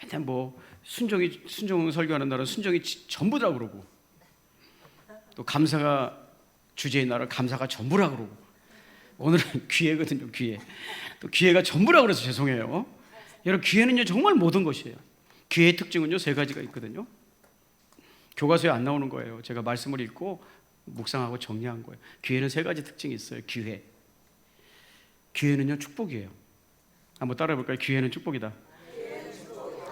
맨날 뭐 순종 설교하는 날은 순종이 전부다 그러고, 또 감사가 주제인 날은 감사가 전부라 그러고, 오늘은 기회거든요. 기회. 또 기회가 전부라 그래서 죄송해요. 여러분, 기회는요 정말 모든 것이에요. 기회의 특징은요 세 가지가 있거든요. 교과서에 안 나오는 거예요. 제가 말씀을 읽고 묵상하고 정리한 거예요. 기회는 세 가지 특징이 있어요. 기회는요 축복이에요. 한번 따라해 볼까요? 기회는 축복이다.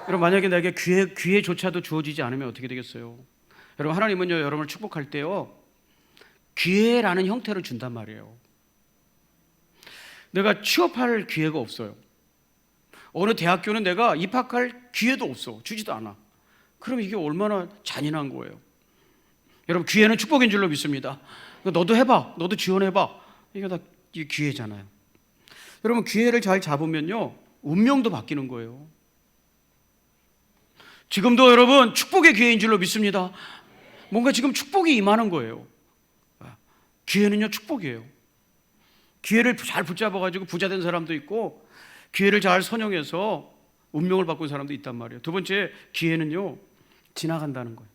여러분, 만약에 내게 기회조차도 주어지지 않으면 어떻게 되겠어요? 여러분, 하나님은요 여러분을 축복할 때요 기회라는 형태로 준단 말이에요. 내가 취업할 기회가 없어요. 어느 대학교는 내가 입학할 기회도 없어. 주지도 않아. 그럼 이게 얼마나 잔인한 거예요. 여러분, 기회는 축복인 줄로 믿습니다. 너도 해봐. 너도 지원해봐. 이게 다 기회잖아요. 여러분, 기회를 잘 잡으면요 운명도 바뀌는 거예요. 지금도 여러분 축복의 기회인 줄로 믿습니다. 뭔가 지금 축복이 임하는 거예요. 기회는요 축복이에요. 기회를 잘 붙잡아가지고 부자 된 사람도 있고, 기회를 잘 선용해서 운명을 바꾼 사람도 있단 말이에요. 두 번째, 기회는요 지나간다는 거예요.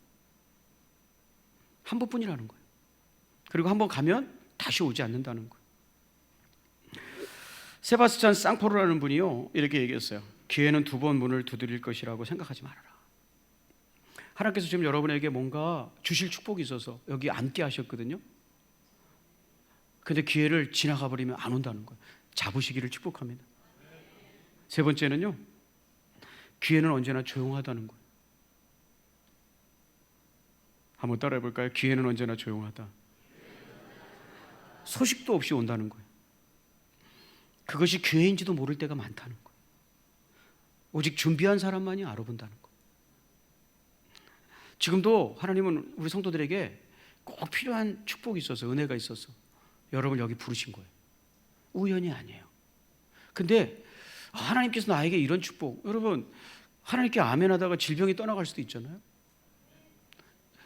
한 번뿐이라는 거예요. 그리고 한 번 가면 다시 오지 않는다는 거예요. 세바스찬 쌍포로라는 분이요 이렇게 얘기했어요. 기회는 두 번 문을 두드릴 것이라고 생각하지 말아라. 하나님께서 지금 여러분에게 뭔가 주실 축복이 있어서 여기 앉게 하셨거든요. 근데 기회를 지나가 버리면 안 온다는 거예요. 잡으시기를 축복합니다. 세 번째는요, 기회는 언제나 조용하다는 거예요. 한번 따라해 볼까요? 기회는 언제나 조용하다. 소식도 없이 온다는 거예요. 그것이 기회인지도 모를 때가 많다는 거예요. 오직 준비한 사람만이 알아본다는 거예요. 지금도 하나님은 우리 성도들에게 꼭 필요한 축복이 있어서, 은혜가 있어서 여러분 여기 부르신 거예요. 우연이 아니에요. 근데 하나님께서 나에게 이런 축복, 여러분 하나님께 아멘하다가 질병이 떠나갈 수도 있잖아요.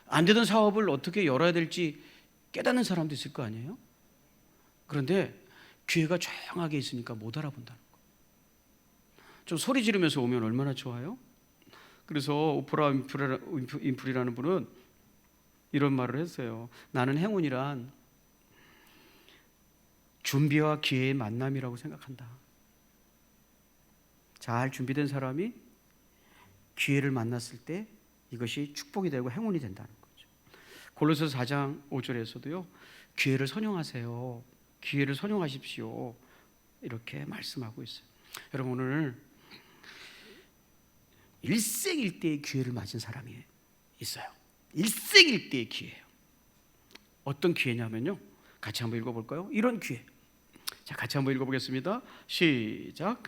안 되던 사업을 어떻게 열어야 될지 깨닫는 사람도 있을 거 아니에요. 그런데 기회가 조용하게 있으니까 못 알아본다는 거예요. 좀 소리 지르면서 오면 얼마나 좋아요. 그래서 오프라 윈프리라는 분은 이런 말을 했어요. 나는 행운이란 준비와 기회의 만남이라고 생각한다. 잘 준비된 사람이 기회를 만났을 때 이것이 축복이 되고 행운이 된다는 거죠. 골로새서 4장 5절에서도요 기회를 선용하세요. 기회를 선용하십시오. 이렇게 말씀하고 있어요. 여러분, 오늘 일생일대의 기회를 맞은 사람이 있어요. 일생일대의 기회예요. 어떤 기회냐면요, 같이 한번 읽어볼까요? 이런 기회. 자, 같이 한번 읽어보겠습니다. 시작.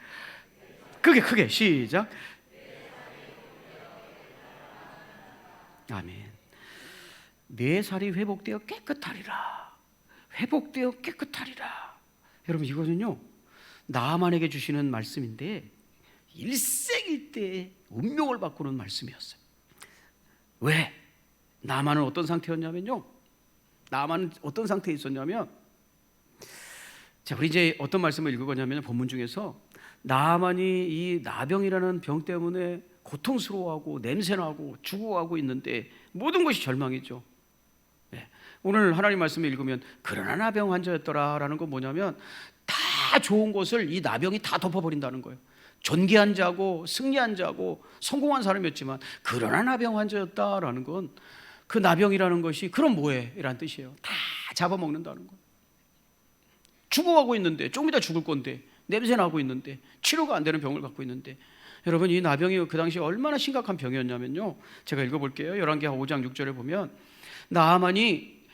크게 시작. 아멘. 내 살이 회복되어 깨끗하리라. 회복되어 깨끗하리라. 여러분, 이거는요 나만에게 주시는 말씀인데 일생일대의 운명을 바꾸는 말씀이었어요. 왜? 나만은 어떤 상태였냐면요, 나만은 어떤 상태에 있었냐면, 자, 우리 이제 어떤 말씀을 읽을 거냐면, 본문 중에서 나만이 이 나병이라는 병 때문에 고통스러워하고 냄새나고 죽어가고 있는데 모든 것이 절망이죠. 네. 오늘 하나님 말씀을 읽으면 그러나 나병 환자였더라라는 건 뭐냐면, 다 좋은 것을 이 나병이 다 덮어버린다는 거예요. 존귀한 자고 승리한 자고 성공한 사람이었지만 그러나 나병 환자였다라는 건 그 나병이라는 것이 그럼 뭐해? 이란 뜻이에요. 다 잡아먹는다는 거예요. 죽어가고 있는데, 조금 이따 죽을 건데, 냄새 나고 있는데, 치료가 안 되는 병을 갖고 있는데, 여러분 이 나병이 그 당시 얼마나 심각한 병이었냐면요, 제가 읽어볼게요. 열왕기하 5장 6절에 보면 나아만이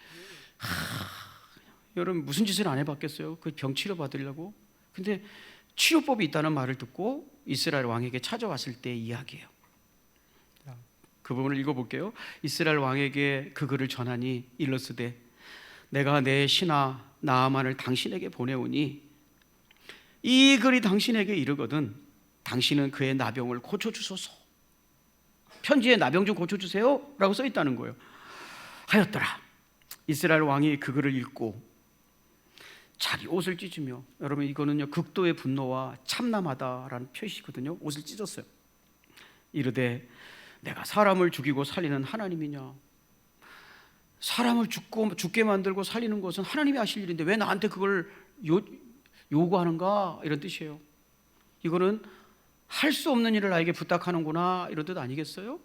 여러분 무슨 짓을 안 해봤겠어요? 그 병 치료 받으려고. 근데 치료법이 있다는 말을 듣고 이스라엘 왕에게 찾아왔을 때의 이야기예요. 그 부분을 읽어볼게요. 이스라엘 왕에게 그 글을 전하니 일러스되 내가 내 신하 나아만을 당신에게 보내오니 이 글이 당신에게 이르거든 당신은 그의 나병을 고쳐주소서. 편지에 나병 좀 고쳐주세요 라고 써있다는 거예요. 하였더라. 이스라엘 왕이 그 글을 읽고 자기 옷을 찢으며, 여러분 이거는요 극도의 분노와 참남하다라는 표시거든요. 옷을 찢었어요. 이르되 내가 사람을 죽이고 살리는 하나님이냐? 사람을 죽게 만들고 살리는 것은 하나님이 하실 일인데 왜 나한테 그걸 요구하는가? 이런 뜻이에요. 이거는 할 수 없는 일을 나에게 부탁하는구나, 이런 뜻 아니겠어요?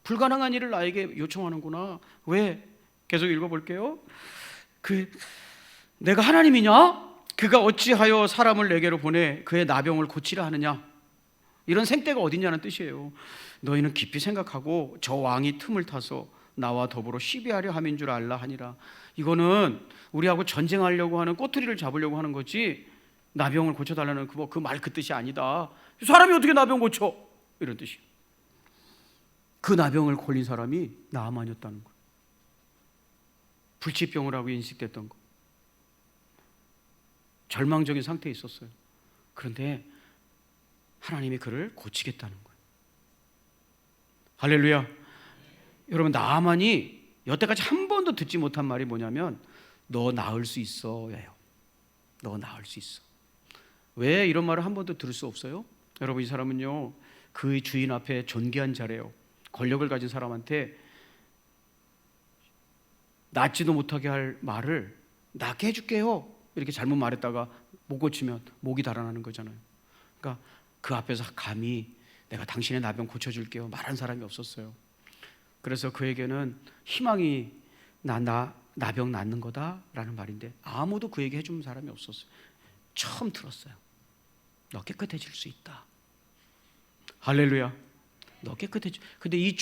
불가능한 일을 나에게 요청하는구나. 왜? 계속 읽어볼게요. 내가 하나님이냐? 그가 어찌하여 사람을 내게로 보내 그의 나병을 고치라 하느냐? 이런 생때가 어딨냐는 뜻이에요. 너희는 깊이 생각하고 저 왕이 틈을 타서 나와 더불어 시비하려 함인 줄 알라 하니라. 이거는 우리하고 전쟁하려고 하는, 꼬투리를 잡으려고 하는 거지, 나병을 고쳐달라는 그 말 그 뜻이 아니다. 사람이 어떻게 나병 고쳐? 이런 뜻이에요. 그 나병을 걸린 사람이 나아만이었다는 거예요. 불치병을 하고 인식됐던 거, 절망적인 상태에 있었어요. 그런데 하나님이 그를 고치겠다는 거예요. 할렐루야. 여러분, 나아만이 여태까지 한 번도 듣지 못한 말이 뭐냐면 너 나을 수 있어예요. 너 나을 수 있어. 왜 이런 말을 한 번도 들을 수 없어요? 여러분, 이 사람은요, 그의 주인 앞에 존귀한 자래요. 권력을 가진 사람한테 낫지도 못하게 할 말을 낫게 해줄게요 이렇게 잘못 말했다가 못 고치면 목이 달아나는 거잖아요. 그러니까 그 앞에서 감히 내가 당신의 나병 고쳐줄게요 말한 사람이 없었어요. 그래서 그에게는 희망이 나병 낫는 거다라는 말인데 아무도 그에게 해주는 사람이 없었어요. 처음 들었어요. 너 깨끗해질 수 있다. 할렐루야. 너 깨끗해져. 근데 이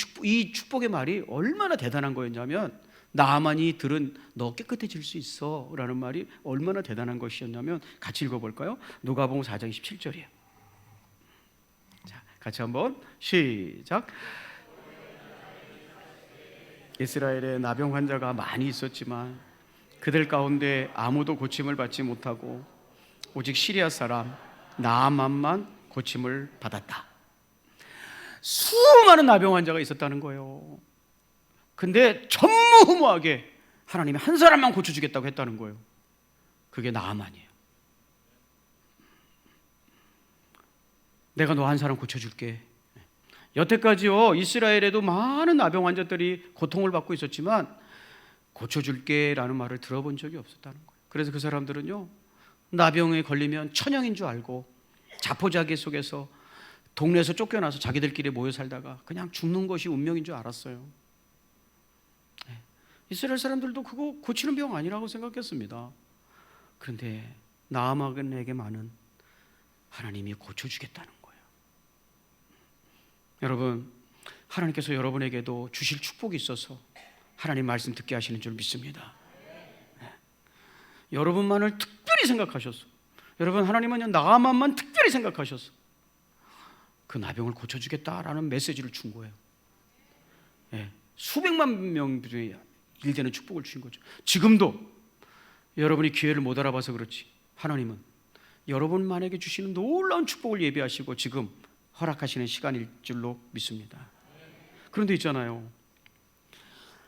축복의 말이 얼마나 대단한 거였냐면, 나만이 들은 너 깨끗해질 수 있어 라는 말이 얼마나 대단한 것이었냐면, 같이 읽어볼까요? 누가복음 4장 17절이에요. 자, 같이 한번 시작. 이스라엘에 나병 환자가 많이 있었지만 그들 가운데 아무도 고침을 받지 못하고 오직 시리아 사람 나아만만 고침을 받았다. 수많은 나병 환자가 있었다는 거예요. 근데 전무후무하게 하나님이 한 사람만 고쳐주겠다고 했다는 거예요. 그게 나아만이에요. 내가 너 한 사람 고쳐줄게. 여태까지요, 이스라엘에도 많은 나병 환자들이 고통을 받고 있었지만 고쳐줄게 라는 말을 들어본 적이 없었다는 거예요. 그래서 그 사람들은요, 나병에 걸리면 천형인 줄 알고 자포자기 속에서 동네에서 쫓겨나서 자기들끼리 모여 살다가 그냥 죽는 것이 운명인 줄 알았어요. 이스라엘 사람들도 그거 고치는 병 아니라고 생각했습니다. 그런데 나아만에게만은 하나님이 고쳐주겠다는 거예요. 여러분, 하나님께서 여러분에게도 주실 축복이 있어서 하나님 말씀 듣게 하시는 줄 믿습니다. 여러분만을 특별히 생각하셔서, 여러분, 하나님은 나아만만 특별히 생각하셔서 그 나병을 고쳐주겠다라는 메시지를 준 거예요. 수백만 명 중에 일되는 축복을 주신 거죠. 지금도 여러분이 기회를 못 알아봐서 그렇지, 하나님은 여러분만에게 주시는 놀라운 축복을 예비하시고 지금 허락하시는 시간일 줄로 믿습니다. 그런데 있잖아요,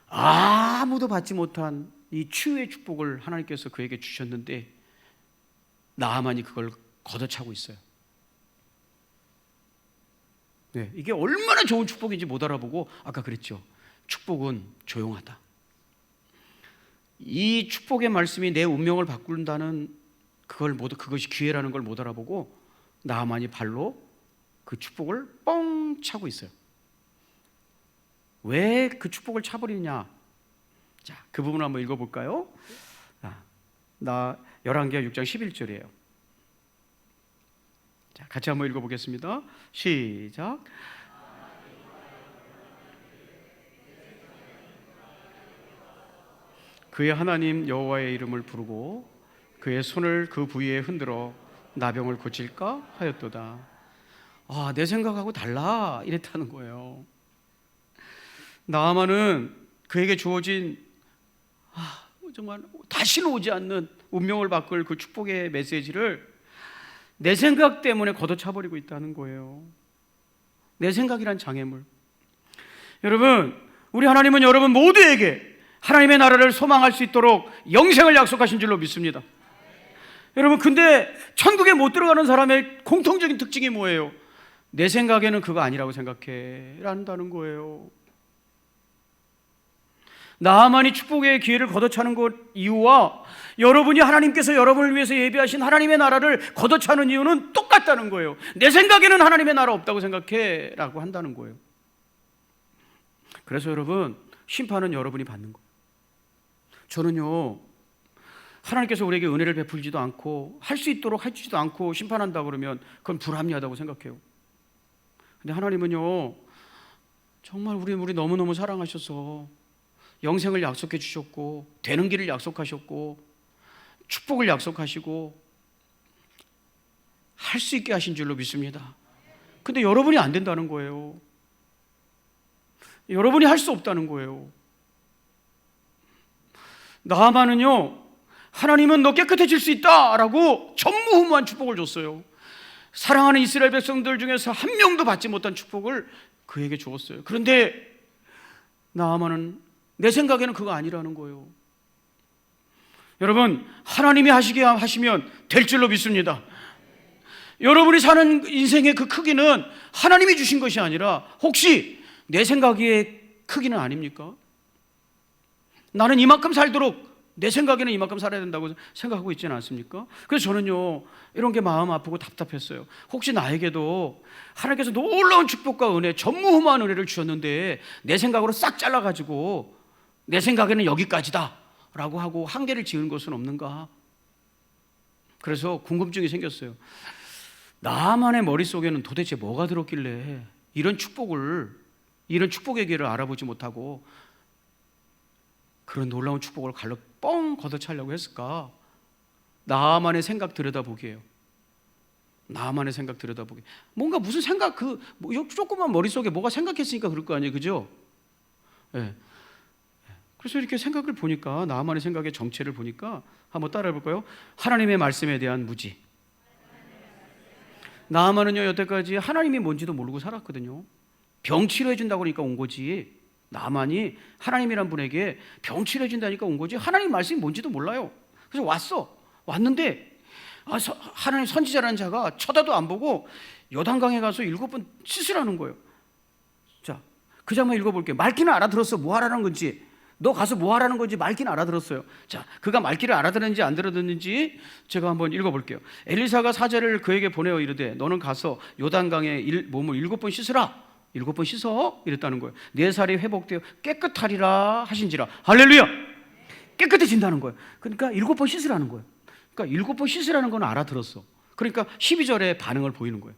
아무도 받지 못한 이 치유의 축복을 하나님께서 그에게 주셨는데 나아만이 그걸 걷어차고 있어요. 이게 얼마나 좋은 축복인지 못 알아보고, 아까 그랬죠, 축복은 조용하다. 이 축복의 말씀이 내 운명을 바꾼다는 그것이 기회라는 걸 못 알아보고 나아만이 발로 그 축복을 뻥 차고 있어요. 왜 그 축복을 차버리느냐? 자, 그 부분을 한번 읽어볼까요? 열왕기하 6장 11절이에요. 자, 같이 한번 읽어보겠습니다. 시작. 그의 하나님 여호와의 이름을 부르고 그의 손을 그 부위에 흔들어 나병을 고칠까 하였도다. 내 생각하고 달라 이랬다는 거예요. 나아만은 그에게 주어진 정말 다시는 오지 않는 운명을 바꿀 그 축복의 메시지를 내 생각 때문에 걷어차버리고 있다는 거예요. 내 생각이란 장애물. 여러분, 우리 하나님은 여러분 모두에게 하나님의 나라를 소망할 수 있도록 영생을 약속하신 줄로 믿습니다. 여러분, 근데 천국에 못 들어가는 사람의 공통적인 특징이 뭐예요? 내 생각에는 그거 아니라고 생각해 라는다는 거예요. 나만이 축복의 기회를 걷어차는 것 이유와 여러분이 하나님께서 여러분을 위해서 예비하신 하나님의 나라를 걷어차는 이유는 똑같다는 거예요. 내 생각에는 하나님의 나라 없다고 생각해 라고 한다는 거예요. 그래서 여러분, 심판은 여러분이 받는 거예요. 저는요, 하나님께서 우리에게 은혜를 베풀지도 않고 할 수 있도록 해주지도 않고 심판한다 그러면 그건 불합리하다고 생각해요. 근데 하나님은요, 정말 우리 너무너무 사랑하셔서 영생을 약속해 주셨고 되는 길을 약속하셨고 축복을 약속하시고 할 수 있게 하신 줄로 믿습니다. 근데 여러분이 안 된다는 거예요. 여러분이 할 수 없다는 거예요. 나아만은요, 하나님은 너 깨끗해질 수 있다라고 전무후무한 축복을 줬어요. 사랑하는 이스라엘 백성들 중에서 한 명도 받지 못한 축복을 그에게 주었어요. 그런데 나아만은 내 생각에는 그거 아니라는 거예요. 여러분, 하나님이 하시게 하시면 될 줄로 믿습니다. 여러분이 사는 인생의 그 크기는 하나님이 주신 것이 아니라 혹시 내 생각의 크기는 아닙니까? 나는 이만큼 살도록 내 생각에는 이만큼 살아야 된다고 생각하고 있지는 않습니까? 그래서 저는요, 이런 게 마음 아프고 답답했어요. 혹시 나에게도 하나님께서 놀라운 축복과 은혜, 전무후무한 은혜를 주셨는데 내 생각으로 싹 잘라가지고 내 생각에는 여기까지다 라고 하고 한계를 지은 것은 없는가? 그래서 궁금증이 생겼어요. 나만의 머릿속에는 도대체 뭐가 들었길래 이런 축복의 길을 알아보지 못하고 그런 놀라운 축복을 갈로 뻥 걷어차려고 했을까? 나만의 생각 들여다보기예요. 나만의 생각 들여다보기. 뭔가 무슨 생각, 조그만 머릿속에 뭐가 생각했으니까 그럴 거 아니에요, 그죠? 네. 그래서 이렇게 생각을 보니까, 나만의 생각의 정체를 보니까 한번 따라해 볼까요? 하나님의 말씀에 대한 무지. 나만은요, 여태까지 하나님이 뭔지도 모르고 살았거든요. 병 치료해 준다고 그러니까 온 거지. 나만이 하나님이란 분에게 병 치료해 준다니까 온 거지. 하나님 말씀이 뭔지도 몰라요. 그래서 왔는데 하나님 선지자라는 자가 쳐다도 안 보고 요단강에 가서 7번 씻으라는 거예요. 자, 그 장면 읽어볼게요. 말귀는 알아들었어. 뭐 하라는 건지. 너 가서 뭐 하라는 건지 말귀는 알아들었어요. 자, 그가 말귀를 알아들었는지 안 들어듣는지 제가 한번 읽어볼게요. 엘리사가 사제를 그에게 보내어 이르되 너는 가서 요단강에 몸을 7번 씻으라. 7번 씻어? 이랬다는 거예요. 네 살이 회복되어 깨끗하리라 하신지라. 할렐루야! 깨끗해진다는 거예요. 그러니까 7번 씻으라는 거예요. 그러니까 7번 씻으라는 건 알아들었어. 그러니까 12절에 반응을 보이는 거예요.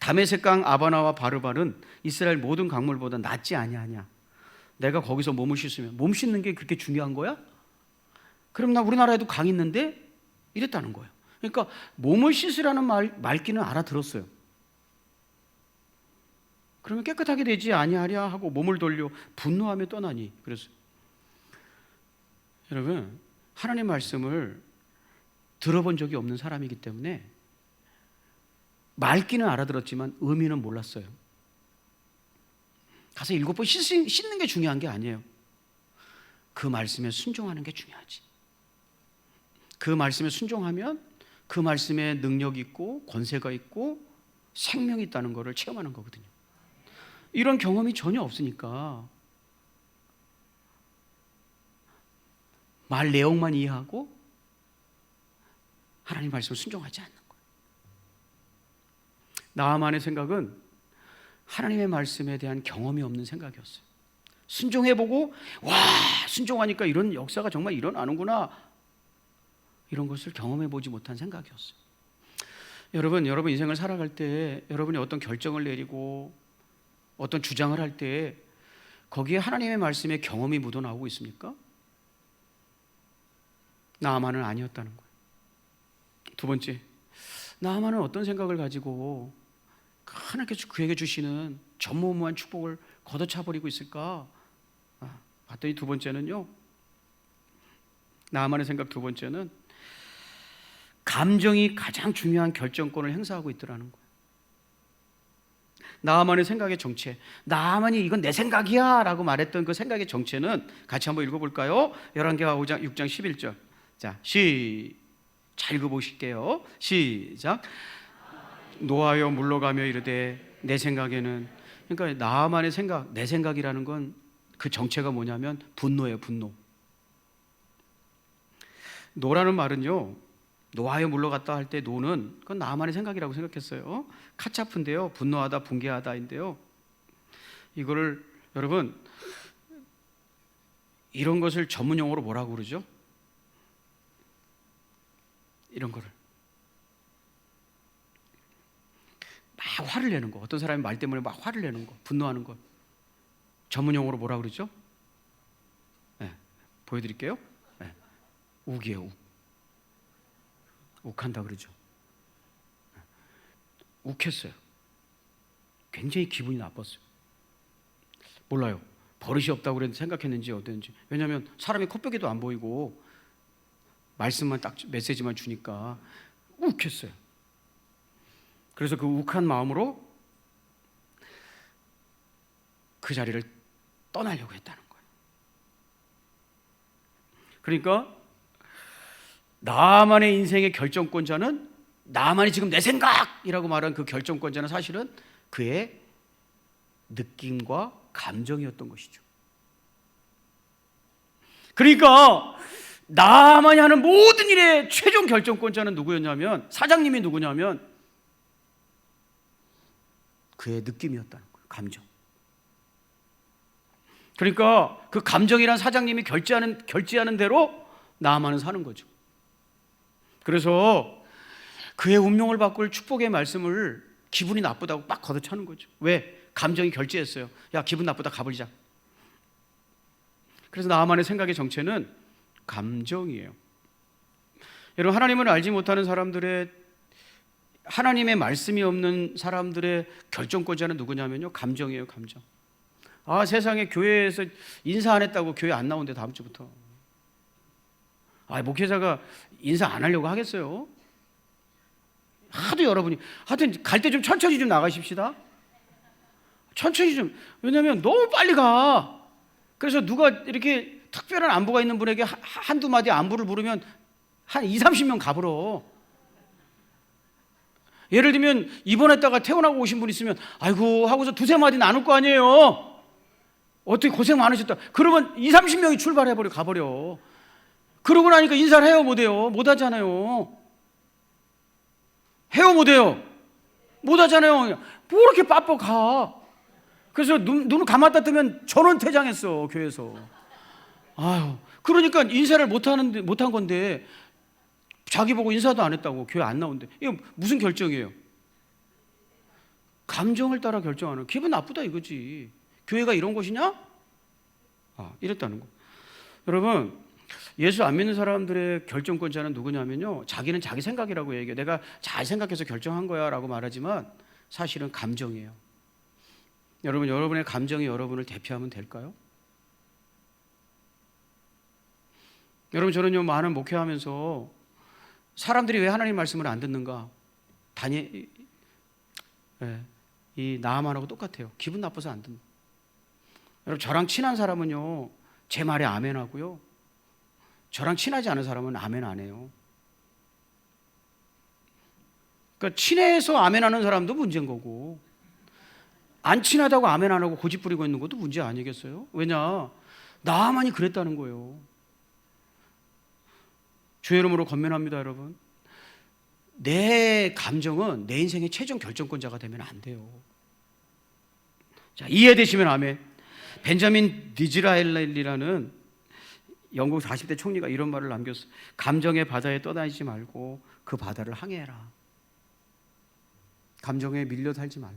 다메섹강 아바나와 바르발은 이스라엘 모든 강물보다 낫지 아니하냐. 내가 거기서 몸을 씻으면 몸 씻는 게 그렇게 중요한 거야? 그럼 나 우리나라에도 강 있는데? 이랬다는 거예요. 그러니까 몸을 씻으라는 말귀는 알아들었어요. 그러면 깨끗하게 되지 아니하랴 하고 몸을 돌려 분노하며 떠나니. 그래서 여러분, 하나님 말씀을 들어본 적이 없는 사람이기 때문에 말귀는 알아들었지만 의미는 몰랐어요. 가서 7번 씻는 게 중요한 게 아니에요. 그 말씀에 순종하는 게 중요하지. 그 말씀에 순종하면 그 말씀에 능력이 있고 권세가 있고 생명이 있다는 것을 체험하는 거거든요. 이런 경험이 전혀 없으니까 말 내용만 이해하고 하나님 말씀을 순종하지 않는 거예요. 나만의 생각은 하나님의 말씀에 대한 경험이 없는 생각이었어요. 순종해보고 와, 순종하니까 이런 역사가 정말 일어나는구나, 이런 것을 경험해보지 못한 생각이었어요. 여러분 인생을 살아갈 때 여러분이 어떤 결정을 내리고 어떤 주장을 할 때 거기에 하나님의 말씀에 경험이 묻어나오고 있습니까? 나아만은 아니었다는 거예요. 두 번째, 나아만은 어떤 생각을 가지고 하나님께서 그에게 주시는 전무후무한 축복을 걷어차버리고 있을까? 봤더니 두 번째는요, 나아만의 생각 두 번째는 감정이 가장 중요한 결정권을 행사하고 있더라는 거예요. 나아만의 생각의 정체, 나아만이 이건 내 생각이야 라고 말했던 그 생각의 정체는 같이 한번 읽어볼까요? 열왕기하 5장 6장 11절. 자, 잘 읽어보실게요. 시작. 노하여 물러가며 이르되 내 생각에는. 그러니까 나만의 생각, 내 생각이라는 건 그 정체가 뭐냐면 분노예요, 분노. 노라는 말은요, 노하여 물러갔다 할 때 노는 그건 나만의 생각이라고 생각했어요. 카차프인데요, 분노하다, 붕괴하다인데요. 이거를 여러분 이런 것을 전문 용어로 뭐라고 그러죠? 이런 거를 막 화를 내는 거, 어떤 사람이 말 때문에 막 화를 내는 거, 분노하는 거 전문 용어로 뭐라 그러죠? 네, 보여드릴게요. 네, 욱이에요, 욱. 욱한다 그러죠. 욱했어요. 굉장히 기분이 나빴어요. 몰라요. 버릇이 없다고 그랬는지 생각했는지 어땠는지. 왜냐하면 사람이 코뼈기도 안 보이고 말씀만 딱 메시지만 주니까 욱했어요. 그래서 그 욱한 마음으로 그 자리를 떠나려고 했다는 거예요. 그러니까 나만의 인생의 결정권자는, 나만이 지금 내 생각이라고 말한 그 결정권자는 사실은 그의 느낌과 감정이었던 것이죠. 그러니까 나만이 하는 모든 일의 최종 결정권자는 누구였냐면, 사장님이 누구냐면 그의 느낌이었다는 거예요. 감정. 그러니까 그 감정이란 사장님이 결제하는 대로 나만은 사는 거죠. 그래서 그의 운명을 바꿀 축복의 말씀을 기분이 나쁘다고 막 걷어차는 거죠. 왜? 감정이 결제했어요. 야, 기분 나쁘다, 가버리자. 그래서 나만의 생각의 정체는 감정이에요. 여러분, 하나님을 알지 못하는 사람들의, 하나님의 말씀이 없는 사람들의 결정권자는 누구냐면요, 감정이에요. 감정. 아, 세상에 교회에서 인사 안 했다고 교회 안 나온대, 다음 주부터. 아, 목회자가 인사 안 하려고 하겠어요? 하도 여러분이, 하여튼 갈 때 좀 천천히 좀 나가십시다. 천천히 좀. 왜냐면 너무 빨리 가. 그래서 누가 이렇게 특별한 안부가 있는 분에게 한두 마디 안부를 물으면 한 20, 30명 가불어. 예를 들면 입원했다가 퇴원하고 오신 분 있으면 아이고 하고서 두세 마디 나눌 거 아니에요. 어떻게 고생 많으셨다. 그러면 20, 30명이 출발해버려, 가버려. 그러고 나니까 인사를 해요, 못해요? 못하잖아요. 해요, 못해요? 못하잖아요. 뭐 이렇게 바빠 가. 그래서 눈을 감았다 뜨면 전원 퇴장했어, 교회에서. 아유, 그러니까 인사를 못한 건데 자기 보고 인사도 안 했다고 교회 안 나온대. 이거 무슨 결정이에요? 감정을 따라 결정하는. 기분 나쁘다 이거지. 교회가 이런 곳이냐? 아, 이랬다는 거. 여러분, 예수 안 믿는 사람들의 결정권자는 누구냐면요, 자기는 자기 생각이라고 얘기해요. 내가 잘 생각해서 결정한 거야 라고 말하지만 사실은 감정이에요. 여러분, 여러분의 감정이 여러분을 대표하면 될까요? 여러분, 저는요, 많은 목회하면서 사람들이 왜 하나님 말씀을 안 듣는가? 이 나만하고 똑같아요. 기분 나빠서 안 듣는. 여러분, 저랑 친한 사람은요, 제 말에 아멘 하고요, 저랑 친하지 않은 사람은 아멘 안 해요. 그러니까 친해서 아멘 하는 사람도 문제인 거고, 안 친하다고 아멘 안 하고 고집 부리고 있는 것도 문제 아니겠어요? 왜냐? 나만이 그랬다는 거예요. 주의 이름으로 권면합니다, 여러분. 내 감정은 내 인생의 최종 결정권자가 되면 안 돼요. 자, 이해되시면 아멘. 벤자민 디즈라엘리라는 영국 40대 총리가 이런 말을 남겼어요. 감정의 바다에 떠다니지 말고 그 바다를 항해해라. 감정에 밀려 살지 말라.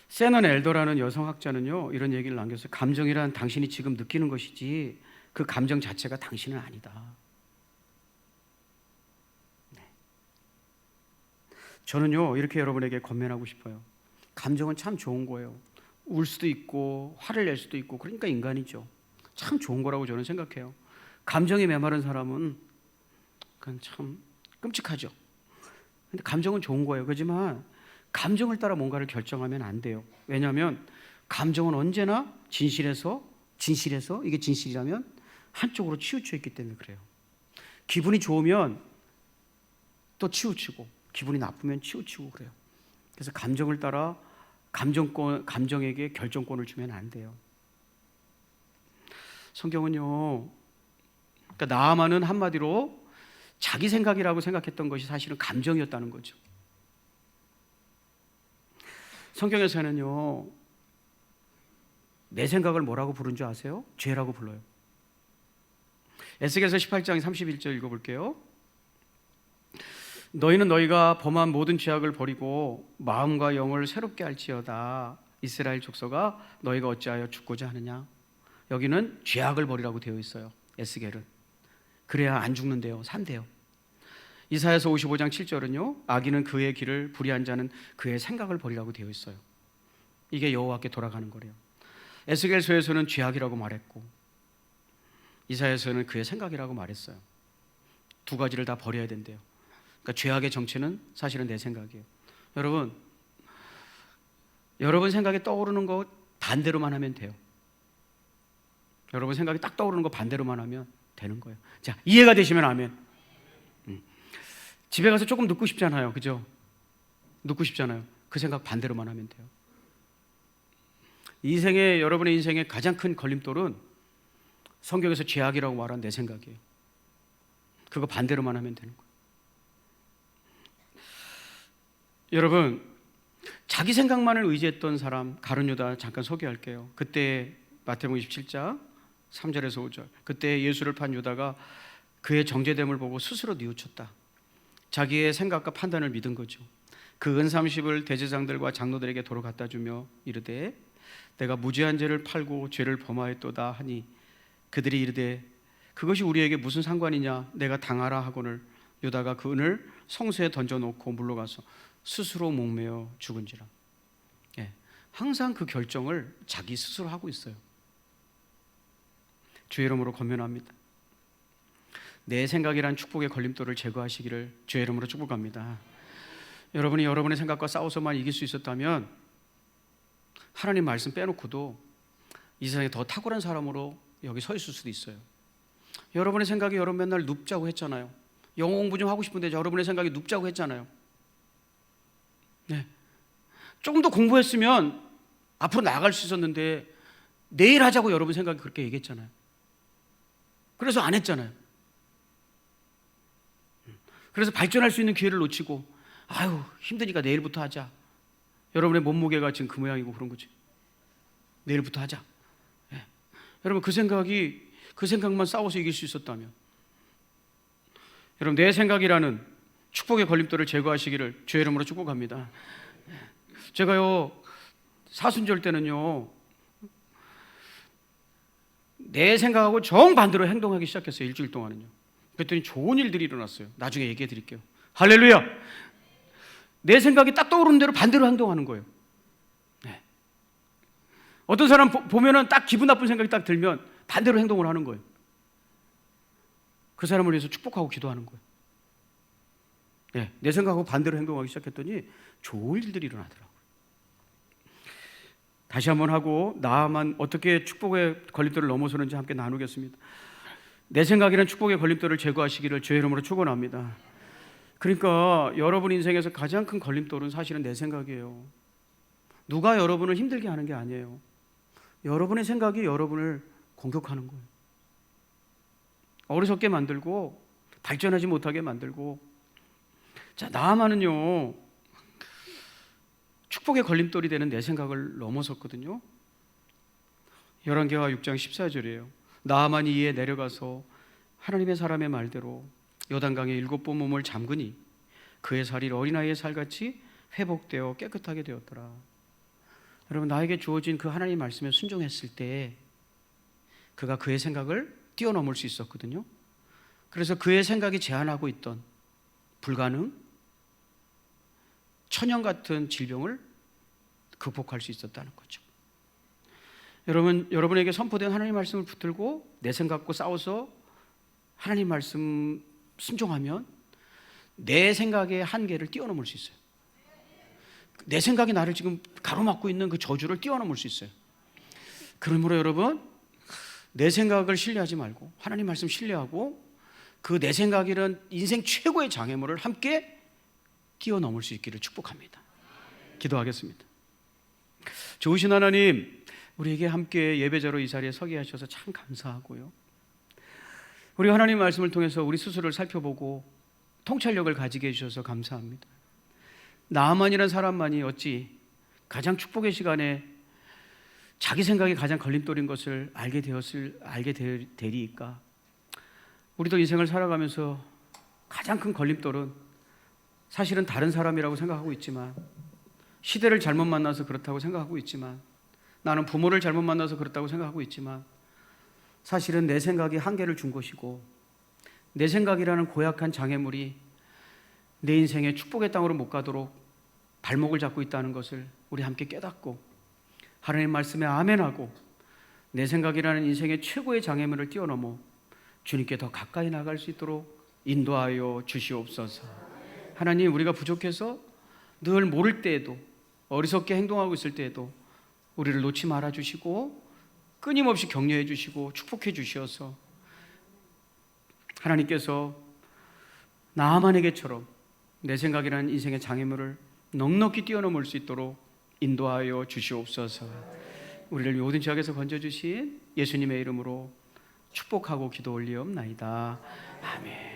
세넌 엘더라는 여성학자는요, 이런 얘기를 남겼어요. 감정이란 당신이 지금 느끼는 것이지 그 감정 자체가 당신은 아니다. 네. 저는요, 이렇게 여러분에게 권면하고 싶어요. 감정은 참 좋은 거예요. 울 수도 있고 화를 낼 수도 있고, 그러니까 인간이죠. 참 좋은 거라고 저는 생각해요. 감정이 메마른 사람은 그건 참 끔찍하죠. 근데 감정은 좋은 거예요. 그렇지만 감정을 따라 뭔가를 결정하면 안 돼요. 왜냐하면 감정은 언제나 진실에서 이게 진실이라면 한쪽으로 치우쳐 있기 때문에 그래요. 기분이 좋으면 또 치우치고, 기분이 나쁘면 치우치고 그래요. 그래서 감정을 따라 감정에게 결정권을 주면 안 돼요. 성경은요, 그러니까 나아만은 한마디로 자기 생각이라고 생각했던 것이 사실은 감정이었다는 거죠. 성경에서는요, 내 생각을 뭐라고 부른 줄 아세요? 죄라고 불러요. 에스겔서 18장 31절 읽어볼게요. 너희는 너희가 범한 모든 죄악을 버리고 마음과 영을 새롭게 할지어다. 이스라엘 족속아, 너희가 어찌하여 죽고자 하느냐. 여기는 죄악을 버리라고 되어 있어요. 에스겔은 그래야 안 죽는데요, 산대요. 이사야서 55장 7절은요, 악인은 그의 길을, 불의한 자는 그의 생각을 버리라고 되어 있어요. 이게 여호와께 돌아가는 거래요. 에스겔서에서는 죄악이라고 말했고 이사야서는 그의 생각이라고 말했어요. 두 가지를 다 버려야 된대요. 그러니까 죄악의 정체는 사실은 내 생각이에요. 여러분 생각에 떠오르는 거 반대로만 하면 돼요. 여러분 생각이 딱 떠오르는 거 반대로만 하면 되는 거예요. 자, 이해가 되시면 아멘. 집에 가서 조금 눕고 싶잖아요, 그죠? 눕고 싶잖아요. 그 생각 반대로만 하면 돼요. 여러분의 인생의 가장 큰 걸림돌은 성경에서 죄악이라고 말한 내 생각이에요. 그거 반대로만 하면 되는 거예요. 여러분, 자기 생각만을 의지했던 사람 가룟 유다 잠깐 소개할게요. 그때 마태복음 27장 3절에서 5절, 그때 예수를 판 유다가 그의 정죄됨을 보고 스스로 뉘우쳤다. 자기의 생각과 판단을 믿은 거죠. 그 은30을 대제장들과 장로들에게 도로 갖다 주며 이르되 내가 무죄한 죄를 팔고 죄를 범하였도다 하니 그들이 이르되 그것이 우리에게 무슨 상관이냐, 내가 당하라 하거늘 유다가 그 은을 성수에 던져놓고 물러가서 스스로 목매어 죽은지라. 항상 그 결정을 자기 스스로 하고 있어요. 주의 이름으로 권면합니다. 내 생각이란 축복의 걸림돌을 제거하시기를 주의 이름으로 축복합니다. 여러분이 여러분의 생각과 싸워서만 이길 수 있었다면 하나님 말씀 빼놓고도 이 세상에 더 탁월한 사람으로 여기 서 있을 수도 있어요. 여러분의 생각이 여러분 맨날 눕자고 했잖아요. 영어 공부 좀 하고 싶은데 여러분의 생각이 눕자고 했잖아요. 네. 조금 더 공부했으면 앞으로 나아갈 수 있었는데 내일 하자고 여러분 생각이 그렇게 얘기했잖아요. 그래서 안 했잖아요. 그래서 발전할 수 있는 기회를 놓치고 아유 힘드니까 내일부터 하자. 여러분의 몸무게가 지금 그 모양이고 그런 거지. 내일부터 하자. 네. 여러분 그 생각만 싸워서 이길 수 있었다면 여러분 내 생각이라는 축복의 걸림돌을 제거하시기를 주의 이름으로 축복합니다. 제가요 사순절 때는요 내 생각하고 정반대로 행동하기 시작했어요. 일주일 동안은요. 그랬더니 좋은 일들이 일어났어요. 나중에 얘기해 드릴게요. 할렐루야. 내 생각이 딱 떠오르는 대로 반대로 행동하는 거예요. 네. 어떤 사람 보면은 딱 기분 나쁜 생각이 딱 들면 반대로 행동을 하는 거예요. 그 사람을 위해서 축복하고 기도하는 거예요. 네. 내 생각하고 반대로 행동하기 시작했더니 좋은 일들이 일어나더라고요. 다시 한번 하고 나만 어떻게 축복의 걸림돌을 넘어서는지 함께 나누겠습니다. 내 생각이란 축복의 걸림돌을 제거하시기를 주의 이름으로 축원합니다. 그러니까 여러분 인생에서 가장 큰 걸림돌은 사실은 내 생각이에요. 누가 여러분을 힘들게 하는 게 아니에요. 여러분의 생각이 여러분을 공격하는 거예요. 어리석게 만들고 발전하지 못하게 만들고. 자, 나아만은요 축복의 걸림돌이 되는 내 생각을 넘어섰거든요. 열왕기하 6장 14절이에요. 나아만이 이에 내려가서 하나님의 사람의 말대로 요단강에 7번 몸을 잠그니 그의 살이 어린아이의 살같이 회복되어 깨끗하게 되었더라. 여러분 나에게 주어진 그 하나님의 말씀에 순종했을 때 그가 그의 생각을 뛰어넘을 수 있었거든요. 그래서 그의 생각이 제한하고 있던 불가능, 천연 같은 질병을 극복할 수 있었다는 거죠. 여러분에게 선포된 하나님 말씀을 붙들고 내 생각과 싸워서 하나님 말씀 순종하면 내 생각의 한계를 뛰어넘을 수 있어요. 내 생각이 나를 지금 가로막고 있는 그 저주를 뛰어넘을 수 있어요. 그러므로 여러분 내 생각을 신뢰하지 말고 하나님 말씀 신뢰하고 그 내 생각이란 인생 최고의 장애물을 함께 뛰어넘을 수 있기를 축복합니다. 기도하겠습니다. 좋으신 하나님, 우리에게 함께 예배자로 이 자리에 서게 하셔서 참 감사하고요. 우리 하나님 말씀을 통해서 우리 스스로를 살펴보고 통찰력을 가지게 해주셔서 감사합니다. 나만이란 사람만이 어찌 가장 축복의 시간에 자기 생각이 가장 걸림돌인 것을 알게 되리이까. 우리도 인생을 살아가면서 가장 큰 걸림돌은 사실은 다른 사람이라고 생각하고 있지만, 시대를 잘못 만나서 그렇다고 생각하고 있지만, 나는 부모를 잘못 만나서 그렇다고 생각하고 있지만, 사실은 내 생각이 한계를 준 것이고, 내 생각이라는 고약한 장애물이 내 인생의 축복의 땅으로 못 가도록 발목을 잡고 있다는 것을 우리 함께 깨닫고 하나님 말씀에 아멘하고 내 생각이라는 인생의 최고의 장애물을 뛰어넘어 주님께 더 가까이 나갈 수 있도록 인도하여 주시옵소서. 하나님, 우리가 부족해서 늘 모를 때에도, 어리석게 행동하고 있을 때에도 우리를 놓지 말아 주시고 끊임없이 격려해 주시고 축복해 주셔서 하나님께서 나아만에게처럼 내 생각이라는 인생의 장애물을 넉넉히 뛰어넘을 수 있도록 인도하여 주시옵소서. 우리를 모든 지역에서 건져주신 예수님의 이름으로 축복하고 기도 올리옵나이다. 아멘.